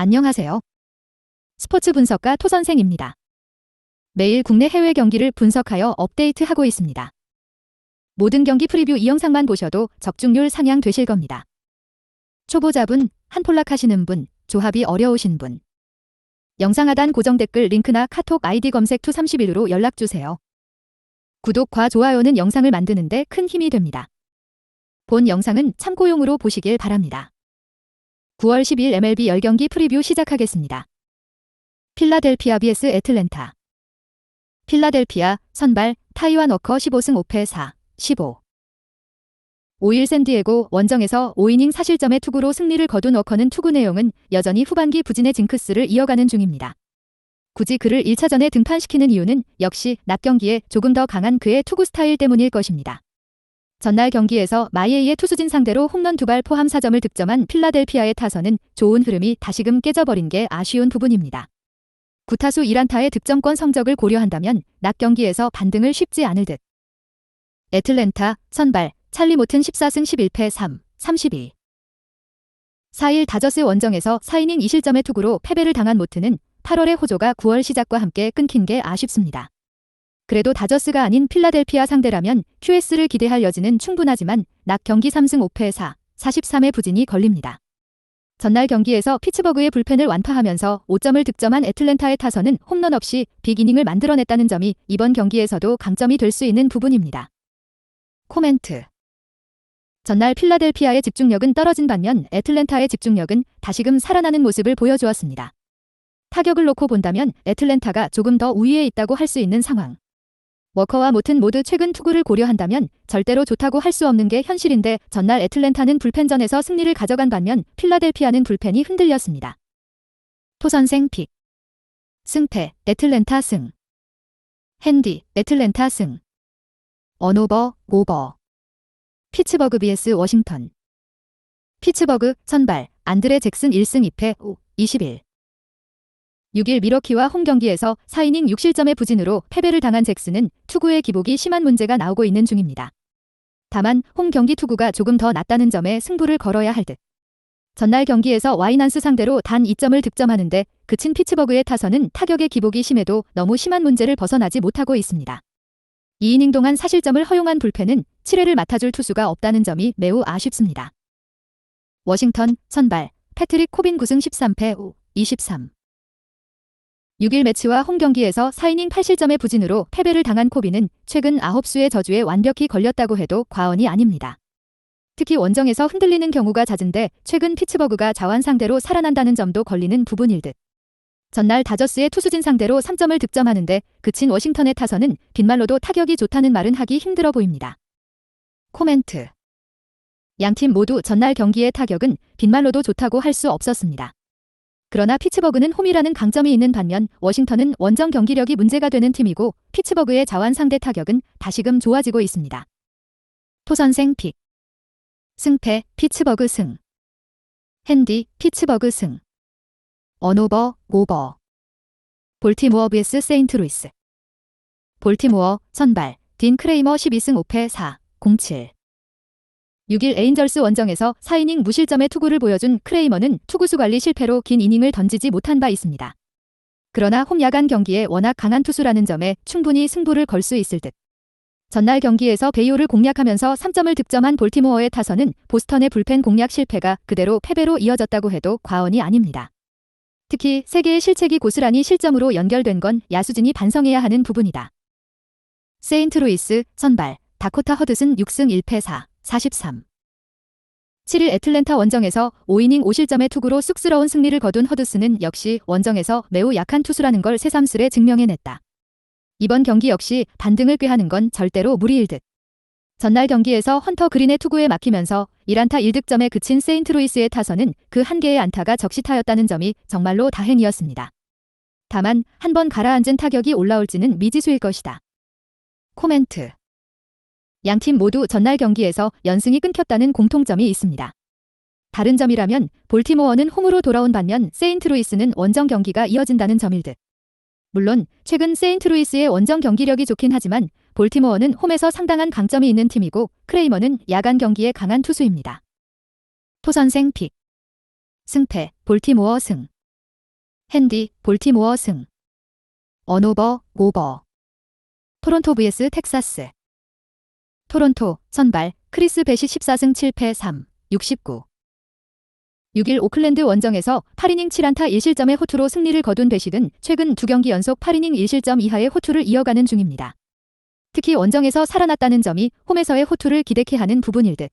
안녕하세요. 스포츠 분석가 토선생입니다. 매일 국내 해외 경기를 분석하여 업데이트하고 있습니다. 모든 경기 프리뷰 이 영상만 보셔도 적중률 상향 되실 겁니다. 초보자분, 한폴락 하시는 분, 조합이 어려우신 분. 영상 하단 고정 댓글 링크나 카톡 아이디 검색 투31로 연락주세요. 구독과 좋아요는 영상을 만드는데 큰 힘이 됩니다. 본 영상은 참고용으로 보시길 바랍니다. 9월 10일 MLB 10경기 프리뷰 시작하겠습니다. 필라델피아 vs 애틀랜타. 필라델피아, 선발, 타이완 워커 15승 5패 4, 15. 5일 샌디에고 원정에서 5이닝 사실점의 투구로 승리를 거둔 워커는 투구 내용은 여전히 후반기 부진의 징크스를 이어가는 중입니다. 굳이 그를 1차전에 등판시키는 이유는 역시 낮 경기에 조금 더 강한 그의 투구 스타일 때문일 것입니다. 전날 경기에서 마이에이의 투수진 상대로 홈런 2발 포함 4점을 득점한 필라델피아의 타선은 좋은 흐름이 다시금 깨져버린 게 아쉬운 부분입니다. 9타수 1안타의 득점권 성적을 고려한다면 낮 경기에서 반등을 쉽지 않을 듯. 애틀랜타, 선발, 찰리 모튼 14승 11패 3, 32. 4일 다저스 원정에서 4이닝 2실점의 투구로 패배를 당한 모튼은 8월의 호조가 9월 시작과 함께 끊긴 게 아쉽습니다. 그래도 다저스가 아닌 필라델피아 상대라면 QS를 기대할 여지는 충분하지만 낮 경기 3승 5패 4, 43의 부진이 걸립니다. 전날 경기에서 피츠버그의 불펜을 완파하면서 5점을 득점한 애틀랜타의 타선은 홈런 없이 빅이닝을 만들어냈다는 점이 이번 경기에서도 강점이 될 수 있는 부분입니다. 코멘트. 전날 필라델피아의 집중력은 떨어진 반면 애틀랜타의 집중력은 다시금 살아나는 모습을 보여주었습니다. 타격을 놓고 본다면 애틀랜타가 조금 더 우위에 있다고 할 수 있는 상황. 워커와 모튼 모두 최근 투구를 고려한다면 절대로 좋다고 할 수 없는 게 현실인데 전날 애틀랜타는 불펜전에서 승리를 가져간 반면 필라델피아는 불펜이 흔들렸습니다. 토선생 픽. 승패, 애틀랜타 승. 핸디, 애틀랜타 승. 언오버, 오버. 피츠버그 vs 워싱턴. 피츠버그, 선발, 안드레 잭슨 1승 2패 5, 21. 6일 미러키와 홈 경기에서 4이닝 6실점의 부진으로 패배를 당한 잭슨은 투구의 기복이 심한 문제가 나오고 있는 중입니다. 다만 홈 경기 투구가 조금 더 낫다는 점에 승부를 걸어야 할 듯. 전날 경기에서 와이난스 상대로 단 2점을 득점하는데 그친 피츠버그의 타선은 타격의 기복이 심해도 너무 심한 문제를 벗어나지 못하고 있습니다. 2이닝 동안 사실점을 허용한 불펜은 7회를 맡아줄 투수가 없다는 점이 매우 아쉽습니다. 워싱턴, 선발, 패트릭 코빈 9승 13패 5, 23. 6일 매치와 홈 경기에서 4이닝 8실점의 부진으로 패배를 당한 코빈은 최근 9수의 저주에 완벽히 걸렸다고 해도 과언이 아닙니다. 특히 원정에서 흔들리는 경우가 잦은데 최근 피츠버그가 자완 상대로 살아난다는 점도 걸리는 부분일 듯. 전날 다저스의 투수진 상대로 3점을 득점하는데 그친 워싱턴의 타선은 빈말로도 타격이 좋다는 말은 하기 힘들어 보입니다. 코멘트. 양팀 모두 전날 경기의 타격은 빈말로도 좋다고 할 수 없었습니다. 그러나 피츠버그는 홈이라는 강점이 있는 반면 워싱턴은 원정 경기력이 문제가 되는 팀이고 피츠버그의 자완 상대 타격은 다시금 좋아지고 있습니다. 토선생 픽. 승패, 피츠버그 승. 핸디, 피츠버그 승. 언오버, 오버. 볼티모어 vs 세인트루이스. 볼티모어, 선발, 딘 크레이머 12승 5패 4, 07. 6일 에인절스 원정에서 4이닝 무실점의 투구를 보여준 크레이머는 투구수 관리 실패로 긴 이닝을 던지지 못한 바 있습니다. 그러나 홈 야간 경기에 워낙 강한 투수라는 점에 충분히 승부를 걸 수 있을 듯. 전날 경기에서 베이오를 공략하면서 3점을 득점한 볼티모어의 타선은 보스턴의 불펜 공략 실패가 그대로 패배로 이어졌다고 해도 과언이 아닙니다. 특히 세 개의 실책이 고스란히 실점으로 연결된 건 야수진이 반성해야 하는 부분이다. 세인트루이스, 선발, 다코타 허드슨 6승 1패 4, 43. 7일 애틀랜타 원정에서 5이닝 5실점의 투구로 쑥스러운 승리를 거둔 허드슨은 역시 원정에서 매우 약한 투수라는 걸 새삼스레 증명해냈다. 이번 경기 역시 반등을 꾀하는 건 절대로 무리일 듯. 전날 경기에서 헌터 그린의 투구에 막히면서 1안타 1득점에 그친 세인트루이스의 타선은 그 한 개의 안타가 적시타였다는 점이 정말로 다행이었습니다. 다만 한 번 가라앉은 타격이 올라올지는 미지수일 것이다. 코멘트. 양팀 모두 전날 경기에서 연승이 끊겼다는 공통점이 있습니다. 다른 점이라면 볼티모어는 홈으로 돌아온 반면 세인트루이스는 원정 경기가 이어진다는 점일 듯. 물론 최근 세인트루이스의 원정 경기력이 좋긴 하지만 볼티모어는 홈에서 상당한 강점이 있는 팀이고 크레이머는 야간 경기에 강한 투수입니다. 토선생 픽. 승패, 볼티모어 승. 핸디, 볼티모어 승. 언오버, 오버. 토론토 vs 텍사스. 토론토, 선발, 크리스 배시 14승 7패 3, 69. 6일 오클랜드 원정에서 8이닝 7안타 1실점의 호투로 승리를 거둔 배시는 최근 2경기 연속 8이닝 1실점 이하의 호투를 이어가는 중입니다. 특히 원정에서 살아났다는 점이 홈에서의 호투를 기대케 하는 부분일 듯.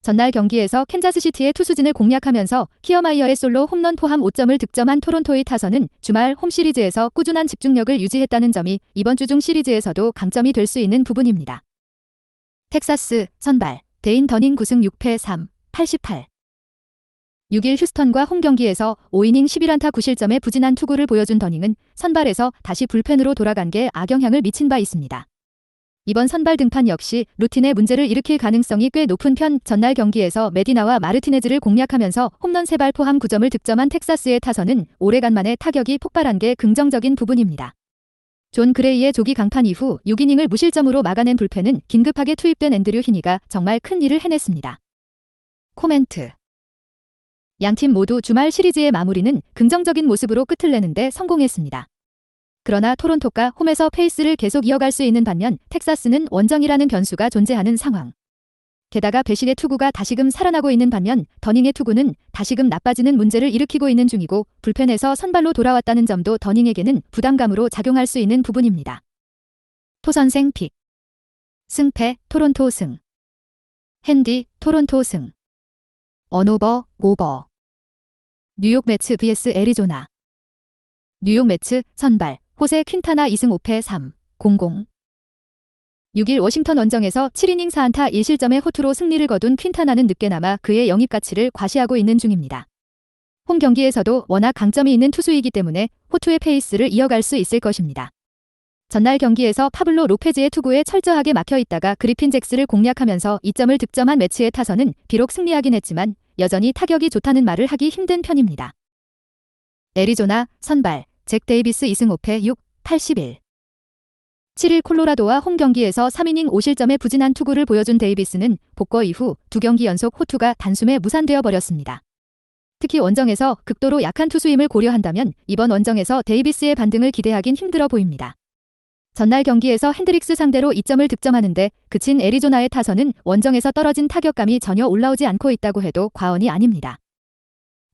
전날 경기에서 캔자스시티의 투수진을 공략하면서 키어마이어의 솔로 홈런 포함 5점을 득점한 토론토의 타선은 주말 홈 시리즈에서 꾸준한 집중력을 유지했다는 점이 이번 주 중 시리즈에서도 강점이 될 수 있는 부분입니다. 텍사스, 선발, 데인 더닝 9승 6패 3, 88. 6일 휴스턴과 홈 경기에서 5이닝 11안타 9실점의 부진한 투구를 보여준 더닝은 선발에서 다시 불펜으로 돌아간 게 악영향을 미친 바 있습니다. 이번 선발 등판 역시 루틴에 문제를 일으킬 가능성이 꽤 높은 편. 전날 경기에서 메디나와 마르티네즈를 공략하면서 홈런 3발 포함 9점을 득점한 텍사스의 타선은 오래간만에 타격이 폭발한 게 긍정적인 부분입니다. 존 그레이의 조기 강판 이후 6이닝을 무실점으로 막아낸 불펜은 긴급하게 투입된 앤드류 히니가 정말 큰 일을 해냈습니다. 코멘트. 양팀 모두 주말 시리즈의 마무리는 긍정적인 모습으로 끝을 내는데 성공했습니다. 그러나 토론토가 홈에서 페이스를 계속 이어갈 수 있는 반면 텍사스는 원정이라는 변수가 존재하는 상황. 게다가 배신의 투구가 다시금 살아나고 있는 반면 더닝의 투구는 다시금 나빠지는 문제를 일으키고 있는 중이고 불펜에서 선발로 돌아왔다는 점도 더닝에게는 부담감으로 작용할 수 있는 부분입니다. 토선생 픽. 승패 토론토 승. 핸디 토론토 승. 언오버 오버. 뉴욕 매츠 vs 애리조나. 뉴욕 매츠 선발 호세 퀸타나 2승 5패 3, 00. 6일 워싱턴 원정에서 7이닝 4안타 1실점의 호투로 승리를 거둔 퀸타나는 늦게나마 그의 영입 가치를 과시하고 있는 중입니다. 홈 경기에서도 워낙 강점이 있는 투수이기 때문에 호투의 페이스를 이어갈 수 있을 것입니다. 전날 경기에서 파블로 로페즈의 투구에 철저하게 막혀있다가 그리핀 잭스를 공략하면서 2점을 득점한 매치의 타선은 비록 승리하긴 했지만 여전히 타격이 좋다는 말을 하기 힘든 편입니다. 애리조나 선발 잭 데이비스 2승 5패 6, 81. 7일 콜로라도와 홈 경기에서 3이닝 5실점의 부진한 투구를 보여준 데이비스는 복거 이후 2경기 연속 호투가 단숨에 무산되어 버렸습니다. 특히 원정에서 극도로 약한 투수임을 고려한다면 이번 원정에서 데이비스의 반등을 기대하긴 힘들어 보입니다. 전날 경기에서 핸드릭스 상대로 2점을 득점하는데 그친 애리조나의 타선은 원정에서 떨어진 타격감이 전혀 올라오지 않고 있다고 해도 과언이 아닙니다.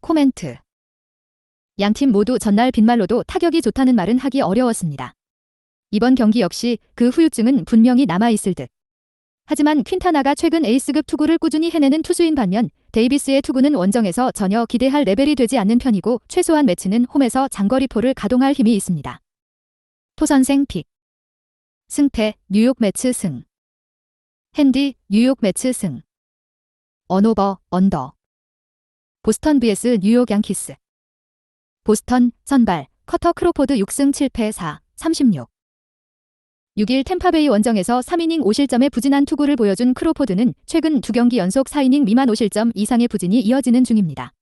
코멘트. 양팀 모두 전날 빈말로도 타격이 좋다는 말은 하기 어려웠습니다. 이번 경기 역시 그 후유증은 분명히 남아있을 듯. 하지만 퀸타나가 최근 에이스급 투구를 꾸준히 해내는 투수인 반면 데이비스의 투구는 원정에서 전혀 기대할 레벨이 되지 않는 편이고 최소한 매치는 홈에서 장거리포를 가동할 힘이 있습니다. 토선생 픽. 승패 뉴욕 매츠 승. 핸디 뉴욕 매츠 승. 언오버 언더. 보스턴 vs 뉴욕 양키스. 보스턴 선발 커터 크로포드 6승 7패 4, 36. 6일 템파베이 원정에서 3이닝 5실점의 부진한 투구를 보여준 크로포드는 최근 2경기 연속 4이닝 미만 5실점 이상의 부진이 이어지는 중입니다.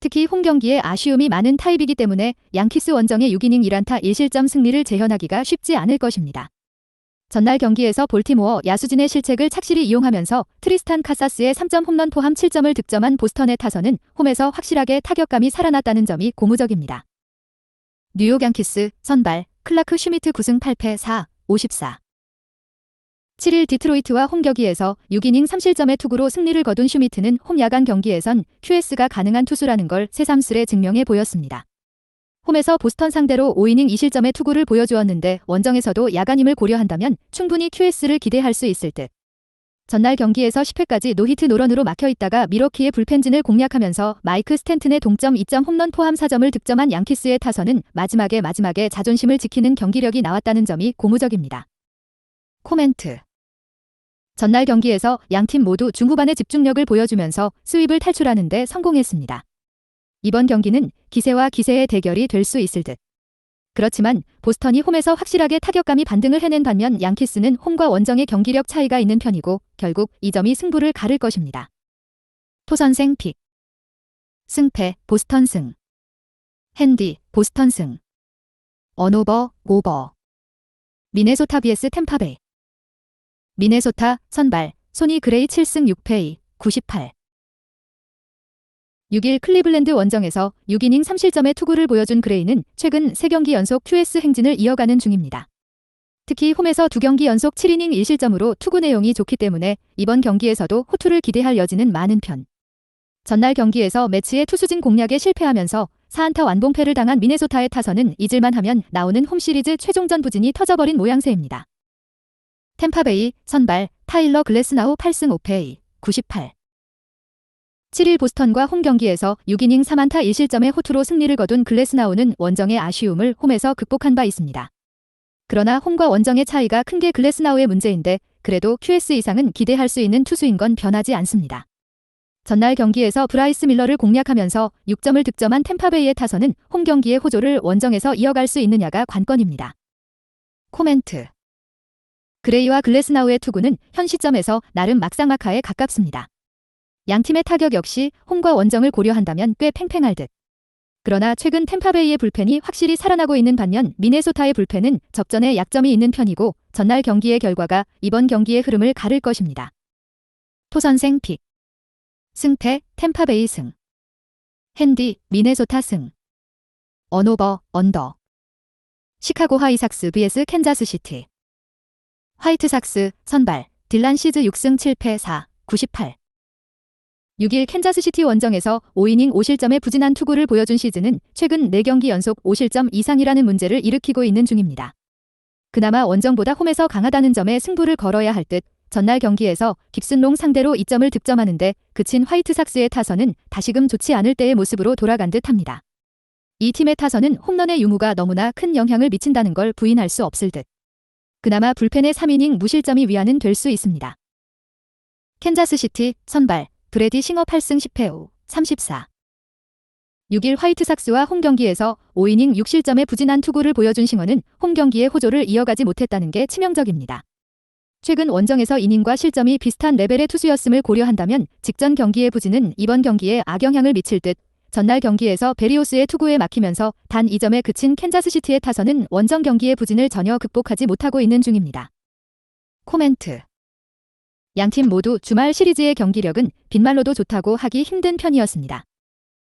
특히 홈 경기에 아쉬움이 많은 타입이기 때문에 양키스 원정의 6이닝 1안타 1실점 승리를 재현하기가 쉽지 않을 것입니다. 전날 경기에서 볼티모어 야수진의 실책을 착실히 이용하면서 트리스탄 카사스의 3점 홈런 포함 7점을 득점한 보스턴의 타선은 홈에서 확실하게 타격감이 살아났다는 점이 고무적입니다. 뉴욕 양키스 선발 클라크 슈미트 9승 8패 4, 54. 7일 디트로이트와 홈 경기에서 6이닝 3실점의 투구로 승리를 거둔 슈미트는 홈 야간 경기에선 QS가 가능한 투수라는 걸 새삼스레 증명해 보였습니다. 홈에서 보스턴 상대로 5이닝 2실점의 투구를 보여주었는데 원정에서도 야간임을 고려한다면 충분히 QS를 기대할 수 있을 듯. 전날 경기에서 10회까지 노히트 노런으로 막혀있다가 미러키의 불펜진을 공략하면서 마이크 스탠튼의 동점 2점 홈런 포함 4점을 득점한 양키스의 타선은 마지막에 자존심을 지키는 경기력이 나왔다는 점이 고무적입니다. 코멘트. 전날 경기에서 양팀 모두 중후반의 집중력을 보여주면서 스윕을 탈출하는 데 성공했습니다. 이번 경기는 기세와 기세의 대결이 될 수 있을 듯. 그렇지만 보스턴이 홈에서 확실하게 타격감이 반등을 해낸 반면 양키스는 홈과 원정의 경기력 차이가 있는 편이고 결국 이 점이 승부를 가를 것입니다. 토선생 픽. 승패 보스턴 승. 핸디 보스턴 승. 언오버 오버. 미네소타 vs 템파베이. 미네소타 선발 소니 그레이 7승 6패 2, 98. 6일 클리블랜드 원정에서 6이닝 3실점의 투구를 보여준 그레이는 최근 3경기 연속 QS 행진을 이어가는 중입니다. 특히 홈에서 2경기 연속 7이닝 1실점으로 투구 내용이 좋기 때문에 이번 경기에서도 호투를 기대할 여지는 많은 편. 전날 경기에서 매치의 투수진 공략에 실패하면서 4안타 완봉패를 당한 미네소타의 타선은 잊을만 하면 나오는 홈시리즈 최종전 부진이 터져버린 모양새입니다. 템파베이 선발 타일러 글래스나우 8승 5패 98. 7일 보스턴과 홈 경기에서 6이닝 3안타 1실점의 호투로 승리를 거둔 글래스나우는 원정의 아쉬움을 홈에서 극복한 바 있습니다. 그러나 홈과 원정의 차이가 큰 게 글래스나우의 문제인데 그래도 QS 이상은 기대할 수 있는 투수인 건 변하지 않습니다. 전날 경기에서 브라이스 밀러를 공략하면서 6점을 득점한 템파베이의 타선은 홈 경기의 호조를 원정에서 이어갈 수 있느냐가 관건입니다. 코멘트. 그레이와 글래스나우의 투구는 현 시점에서 나름 막상막하에 가깝습니다. 양팀의 타격 역시 홈과 원정을 고려한다면 꽤 팽팽할 듯. 그러나 최근 템파베이의 불펜이 확실히 살아나고 있는 반면 미네소타의 불펜은 접전에 약점이 있는 편이고 전날 경기의 결과가 이번 경기의 흐름을 가를 것입니다. 토선생 픽. 승패 템파베이 승. 핸디 미네소타 승. 언오버 언더. 시카고 화이삭스 vs 캔자스시티. 화이트삭스 선발 딜란 시즈 6승 7패 4, 98. 6일 캔자스시티 원정에서 5이닝 5실점의 부진한 투구를 보여준 시즈는 최근 4경기 연속 5실점 이상이라는 문제를 일으키고 있는 중입니다. 그나마 원정보다 홈에서 강하다는 점에 승부를 걸어야 할 듯 전날 경기에서 깁슨롱 상대로 2점을 득점하는데 그친 화이트삭스의 타선은 다시금 좋지 않을 때의 모습으로 돌아간 듯합니다. 이 팀의 타선은 홈런의 유무가 너무나 큰 영향을 미친다는 걸 부인할 수 없을 듯. 그나마 불펜의 3이닝 무실점이 위안은 될 수 있습니다. 캔자스시티 선발 브래디 싱어 8승 10패 5, 34. 6일 화이트삭스와 홈 경기에서 5이닝 6실점의 부진한 투구를 보여준 싱어는 홈 경기의 호조를 이어가지 못했다는 게 치명적입니다. 최근 원정에서 이닝과 실점이 비슷한 레벨의 투수였음을 고려한다면 직전 경기의 부진은 이번 경기에 악영향을 미칠 듯 전날 경기에서 베리오스의 투구에 막히면서 단 2점에 그친 캔자스시티의 타선은 원정 경기의 부진을 전혀 극복하지 못하고 있는 중입니다. 코멘트. 양팀 모두 주말 시리즈의 경기력은 빈말로도 좋다고 하기 힘든 편이었습니다.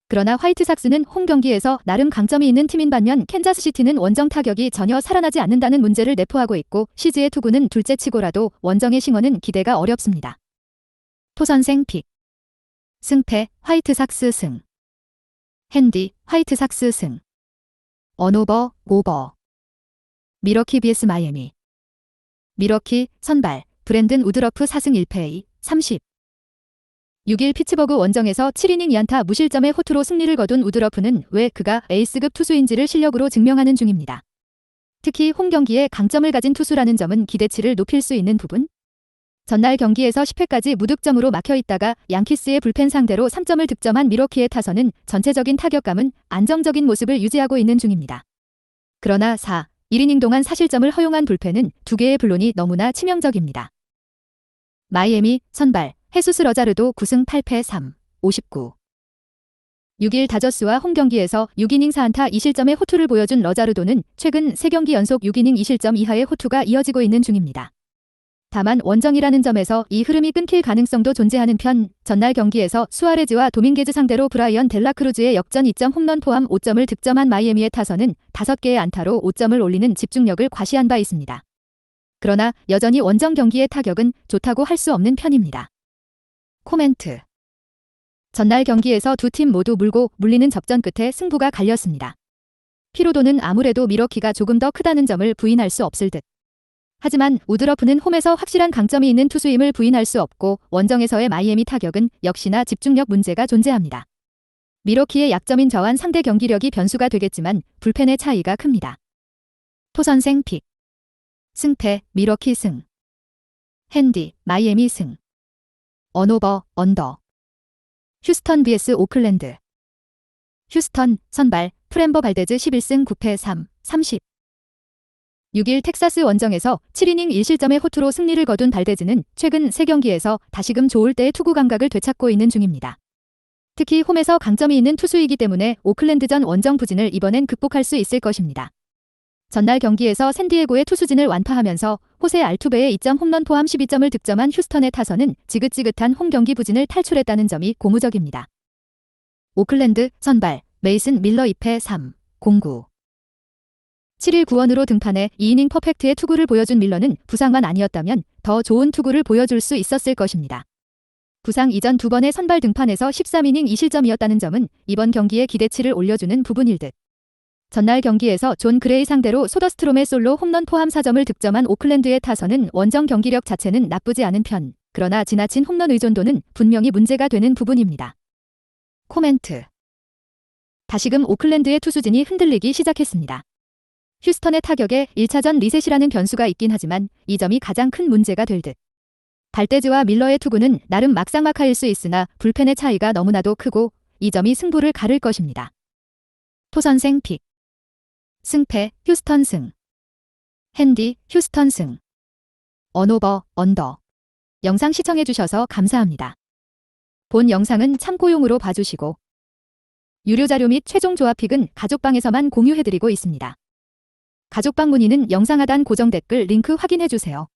그러나 화이트삭스는 홈 경기에서 나름 강점이 있는 팀인 반면 캔자스시티는 원정 타격이 전혀 살아나지 않는다는 문제를 내포하고 있고 시즈의 투구는 둘째치고라도 원정의 싱어는 기대가 어렵습니다. 토선생 픽. 승패 화이트삭스 승. 핸디 화이트삭스 승. 언오버 오버. 미러키 vs 마이애미. 미러키 선발 브랜든 우드러프 4승 1패 30. 6일 피츠버그 원정에서 7이닝 2안타 무실점의 호투로 승리를 거둔 우드러프는 왜 그가 에이스급 투수인지를 실력으로 증명하는 중입니다. 특히 홈 경기에 강점을 가진 투수라는 점은 기대치를 높일 수 있는 부분. 전날 경기에서 10회까지 무득점으로 막혀있다가 양키스의 불펜 상대로 3점을 득점한 미러키의 타선은 전체적인 타격감은 안정적인 모습을 유지하고 있는 중입니다. 그러나 1이닝 동안 4실점을 허용한 불펜은 2개의 블론이 너무나 치명적입니다. 마이애미 선발 헤수스 러자르도 9승 8패 3, 59. 6일 다저스와 홈 경기에서 6이닝 4안타 2실점의 호투를 보여준 러자르도는 최근 3경기 연속 6이닝 2실점 이하의 호투가 이어지고 있는 중입니다. 다만 원정이라는 점에서 이 흐름이 끊길 가능성도 존재하는 편, 전날 경기에서 수아레즈와 도밍게즈 상대로 브라이언 델라크루즈의 역전 2점 홈런 포함 5점을 득점한 마이애미의 타선은 5개의 안타로 5점을 올리는 집중력을 과시한 바 있습니다. 그러나 여전히 원정 경기의 타격은 좋다고 할 수 없는 편입니다. 코멘트. 전날 경기에서 두 팀 모두 물고 물리는 접전 끝에 승부가 갈렸습니다. 피로도는 아무래도 미러키가 조금 더 크다는 점을 부인할 수 없을 듯. 하지만 우드러프는 홈에서 확실한 강점이 있는 투수임을 부인할 수 없고 원정에서의 마이애미 타격은 역시나 집중력 문제가 존재합니다. 미러키의 약점인 저한 상대 경기력이 변수가 되겠지만 불펜의 차이가 큽니다. 토선생 픽. 승패 미러키 승. 핸디 마이애미 승. 언오버 언더. 휴스턴 vs 오클랜드. 휴스턴 선발 프렘버 발데즈 11승 9패 3, 30. 6일 텍사스 원정에서 7이닝 1실점의 호투로 승리를 거둔 발데즈는 최근 3경기에서 다시금 좋을 때의 투구 감각을 되찾고 있는 중입니다. 특히 홈에서 강점이 있는 투수이기 때문에 오클랜드전 원정 부진을 이번엔 극복할 수 있을 것입니다. 전날 경기에서 샌디에고의 투수진을 완파하면서 호세 알투베의 2점 홈런 포함 12점을 득점한 휴스턴의 타선은 지긋지긋한 홈 경기 부진을 탈출했다는 점이 고무적입니다. 오클랜드, 선발, 메이슨 밀러 2패 3, 09. 7일 구원으로 등판해 2이닝 퍼펙트의 투구를 보여준 밀러는 부상만 아니었다면 더 좋은 투구를 보여줄 수 있었을 것입니다. 부상 이전 2번의 선발 등판에서 13이닝 2실점이었다는 점은 이번 경기의 기대치를 올려주는 부분일 듯. 전날 경기에서 존 그레이 상대로 소더스트롬의 솔로 홈런 포함 4점을 득점한 오클랜드의 타선은 원정 경기력 자체는 나쁘지 않은 편, 그러나 지나친 홈런 의존도는 분명히 문제가 되는 부분입니다. 코멘트. 다시금 오클랜드의 투수진이 흔들리기 시작했습니다. 휴스턴의 타격에 1차전 리셋이라는 변수가 있긴 하지만 이 점이 가장 큰 문제가 될 듯. 발대즈와 밀러의 투구는 나름 막상막하일 수 있으나 불펜의 차이가 너무나도 크고 이 점이 승부를 가를 것입니다. 토선생 픽. 승패 휴스턴 승. 핸디 휴스턴 승. 언오버 언더. 영상 시청해주셔서 감사합니다. 본 영상은 참고용으로 봐주시고 유료 자료 및 최종 조합 픽은 가족방에서만 공유해드리고 있습니다. 가족방 문의는 영상 하단 고정 댓글 링크 확인해주세요.